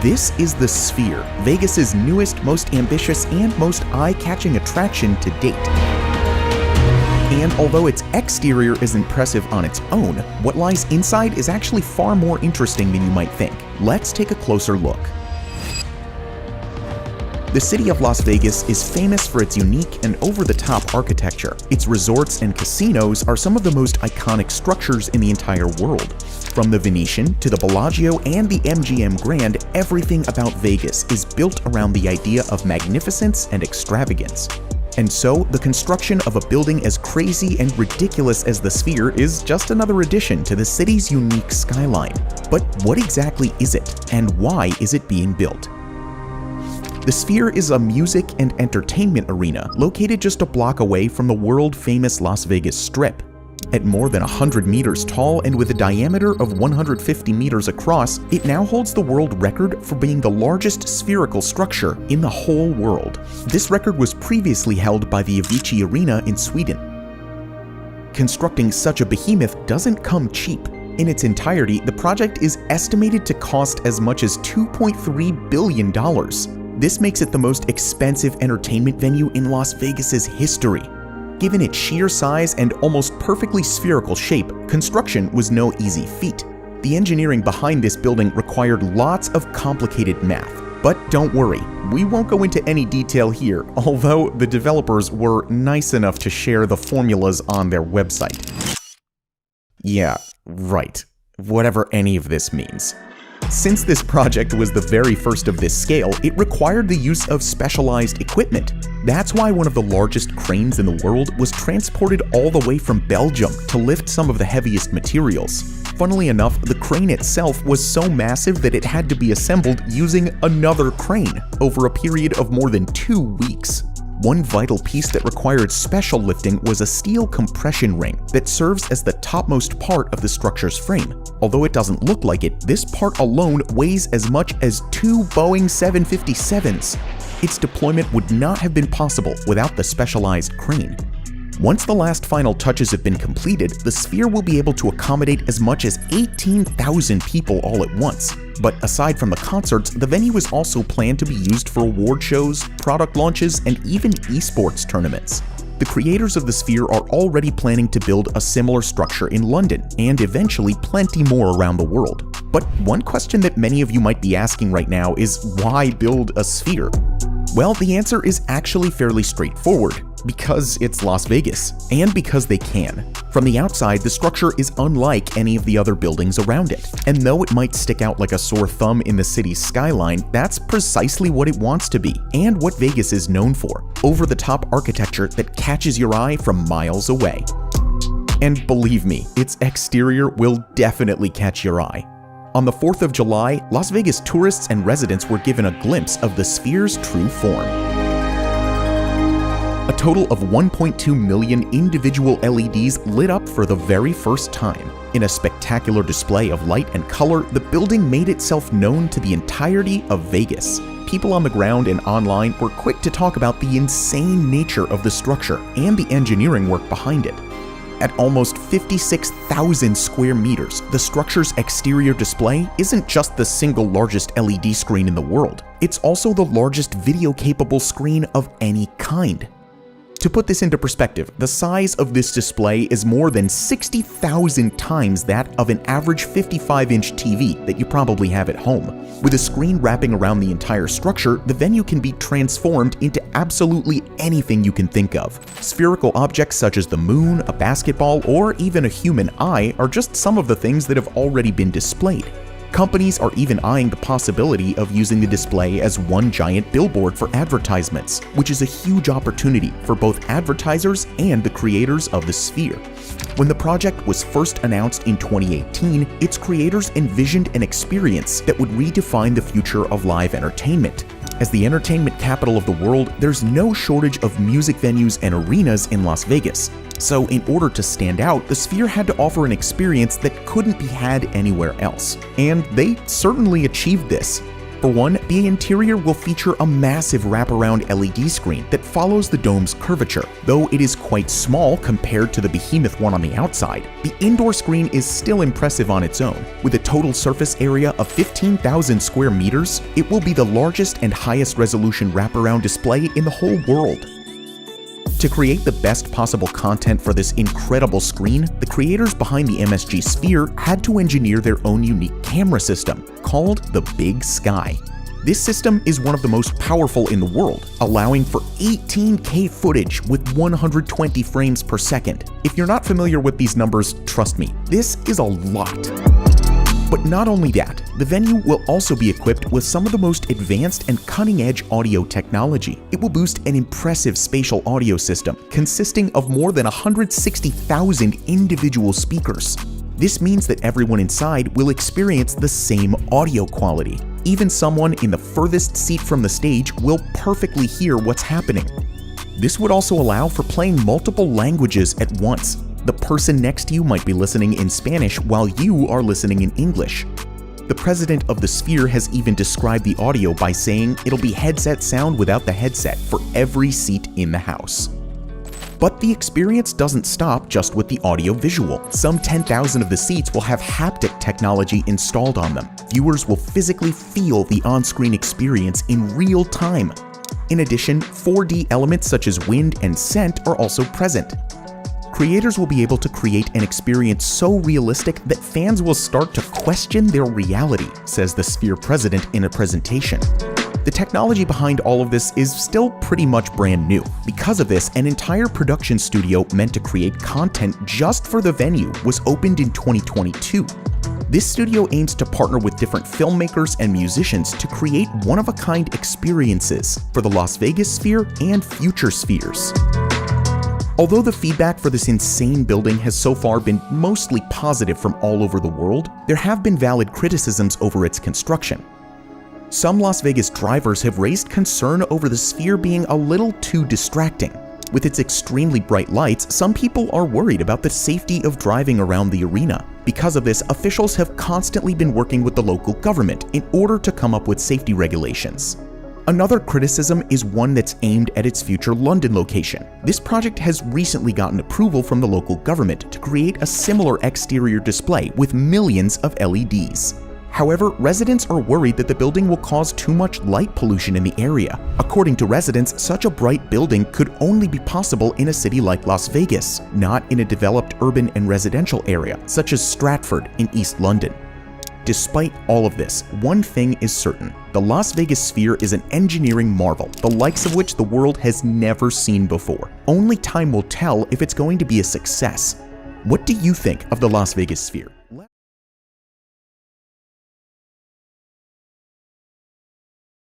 This is the Sphere, Vegas's newest, most ambitious, and most eye-catching attraction to date. And although its exterior is impressive on its own, what lies inside is actually far more interesting than you might think. Let's take a closer look. The city of Las Vegas is famous for its unique and over-the-top architecture. Its resorts and casinos are some of the most iconic structures in the entire world. From the Venetian to the Bellagio and the MGM Grand, everything about Vegas is built around the idea of magnificence and extravagance. And so, the construction of a building as crazy and ridiculous as the Sphere is just another addition to the city's unique skyline. But what exactly is it, and why is it being built? The Sphere is a music and entertainment arena located just a block away from the world-famous Las Vegas Strip. At more than 100 meters tall and with a diameter of 150 meters across, it now holds the world record for being the largest spherical structure in the whole world. This record was previously held by the Avicii Arena in Sweden. Constructing such a behemoth doesn't come cheap. In its entirety, the project is estimated to cost as much as $2.3 billion. This makes it the most expensive entertainment venue in Las Vegas's history. Given its sheer size and almost perfectly spherical shape, construction was no easy feat. The engineering behind this building required lots of complicated math. But don't worry, we won't go into any detail here, although the developers were nice enough to share the formulas on their website. Yeah, right. Whatever any of this means. Since this project was the very first of this scale, it required the use of specialized equipment. That's why one of the largest cranes in the world was transported all the way from Belgium to lift some of the heaviest materials. Funnily enough, the crane itself was so massive that it had to be assembled using another crane over a period of more than 2 weeks. One vital piece that required special lifting was a steel compression ring that serves as the topmost part of the structure's frame. Although it doesn't look like it, this part alone weighs as much as 2 Boeing 757s. Its deployment would not have been possible without the specialized crane. Once the last final touches have been completed, the Sphere will be able to accommodate as much as 18,000 people all at once. But aside from the concerts, the venue is also planned to be used for award shows, product launches, and even esports tournaments. The creators of the Sphere are already planning to build a similar structure in London, and eventually plenty more around the world. But one question that many of you might be asking right now is, why build a Sphere? Well, the answer is actually fairly straightforward. Because it's Las Vegas, and because they can. From the outside, the structure is unlike any of the other buildings around it. And though it might stick out like a sore thumb in the city's skyline, that's precisely what it wants to be, and what Vegas is known for: over-the-top architecture that catches your eye from miles away. And believe me, its exterior will definitely catch your eye. On the 4th of July, Las Vegas tourists and residents were given a glimpse of the Sphere's true form. A total of 1.2 million individual LEDs lit up for the very first time. In a spectacular display of light and color, the building made itself known to the entirety of Vegas. People on the ground and online were quick to talk about the insane nature of the structure and the engineering work behind it. At almost 56,000 square meters, the structure's exterior display isn't just the single largest LED screen in the world. It's also the largest video-capable screen of any kind. To put this into perspective, the size of this display is more than 60,000 times that of an average 55-inch TV that you probably have at home. With a screen wrapping around the entire structure, the venue can be transformed into absolutely anything you can think of. Spherical objects such as the moon, a basketball, or even a human eye are just some of the things that have already been displayed. Companies are even eyeing the possibility of using the display as one giant billboard for advertisements, which is a huge opportunity for both advertisers and the creators of the Sphere. When the project was first announced in 2018, its creators envisioned an experience that would redefine the future of live entertainment. As the entertainment capital of the world, there's no shortage of music venues and arenas in Las Vegas. So in order to stand out, the Sphere had to offer an experience that couldn't be had anywhere else. And they certainly achieved this. For one, the interior will feature a massive wraparound LED screen that follows the dome's curvature. Though it is quite small compared to the behemoth one on the outside, the indoor screen is still impressive on its own. With a total surface area of 15,000 square meters, it will be the largest and highest resolution wraparound display in the whole world. To create the best possible content for this incredible screen, the creators behind the MSG Sphere had to engineer their own unique camera system, called the Big Sky. This system is one of the most powerful in the world, allowing for 18K footage with 120 frames per second. If you're not familiar with these numbers, trust me, this is a lot. But not only that, the venue will also be equipped with some of the most advanced and cutting-edge audio technology. It will boost an impressive spatial audio system consisting of more than 160,000 individual speakers. This means that everyone inside will experience the same audio quality. Even someone in the furthest seat from the stage will perfectly hear what's happening. This would also allow for playing multiple languages at once. The person next to you might be listening in Spanish while you are listening in English. The president of the Sphere has even described the audio by saying it'll be headset sound without the headset for every seat in the house. But the experience doesn't stop just with the audio-visual. Some 10,000 of the seats will have haptic technology installed on them. Viewers will physically feel the on-screen experience in real time. In addition, 4D elements such as wind and scent are also present. Creators will be able to create an experience so realistic that fans will start to question their reality, says the Sphere president in a presentation. The technology behind all of this is still pretty much brand new. Because of this, an entire production studio meant to create content just for the venue was opened in 2022. This studio aims to partner with different filmmakers and musicians to create one-of-a-kind experiences for the Las Vegas Sphere and future spheres. Although the feedback for this insane building has so far been mostly positive from all over the world, there have been valid criticisms over its construction. Some Las Vegas drivers have raised concern over the Sphere being a little too distracting. With its extremely bright lights, some people are worried about the safety of driving around the arena. Because of this, officials have constantly been working with the local government in order to come up with safety regulations. Another criticism is one that's aimed at its future London location. This project has recently gotten approval from the local government to create a similar exterior display with millions of LEDs. However, residents are worried that the building will cause too much light pollution in the area. According to residents, such a bright building could only be possible in a city like Las Vegas, not in a developed urban and residential area, such as Stratford in East London. Despite all of this, one thing is certain. The Las Vegas Sphere is an engineering marvel, the likes of which the world has never seen before. Only time will tell if it's going to be a success. What do you think of the Las Vegas Sphere?